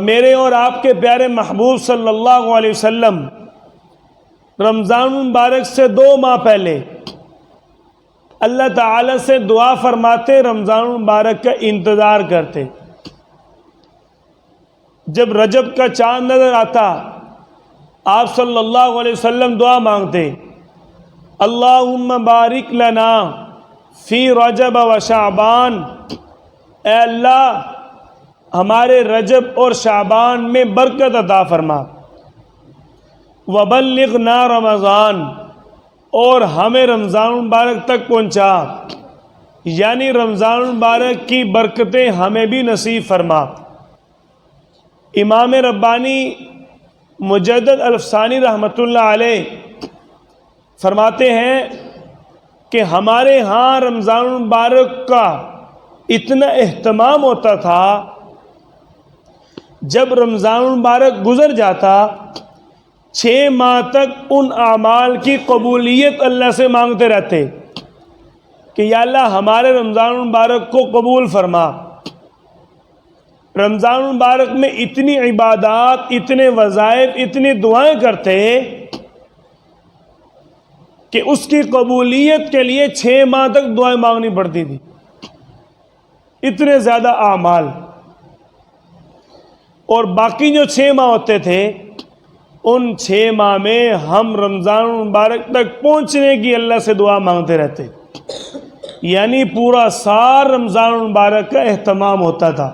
میرے اور آپ کے پیارے محبوب صلی اللہ علیہ وسلم رمضان المبارک سے 2 ماہ پہلے اللہ تعالی سے دعا فرماتے، رمضان المبارک کا انتظار کرتے۔ جب رجب کا چاند نظر آتا آپ صلی اللہ علیہ وسلم دعا مانگتے، اللہم بارک لنا فی رجب و شعبان، اے اللہ ہمارے رجب اور شعبان میں برکت عطا فرما، وبلغنا رمضان، اور ہمیں رمضان المبارک تک پہنچا، یعنی رمضان المبارک کی برکتیں ہمیں بھی نصیب فرما۔ امام ربانی مجدد الفسانی رحمۃ اللہ علیہ فرماتے ہیں کہ ہمارے ہاں رمضان المبارک کا اتنا اہتمام ہوتا تھا، جب رمضان المبارک گزر جاتا 6 ماہ تک ان اعمال کی قبولیت اللہ سے مانگتے رہتے کہ یا اللہ ہمارے رمضان المبارک کو قبول فرما۔ رمضان المبارک میں اتنی عبادات، اتنے وظائف، اتنی دعائیں کرتے کہ اس کی قبولیت کے لیے 6 ماہ تک دعائیں مانگنی پڑتی تھی، اتنے زیادہ اعمال۔ اور باقی جو 6 ماہ ہوتے تھے ان 6 ماہ میں ہم رمضان المبارک تک پہنچنے کی اللہ سے دعا مانگتے رہتے، یعنی پورا سال رمضان المبارک کا اہتمام ہوتا تھا۔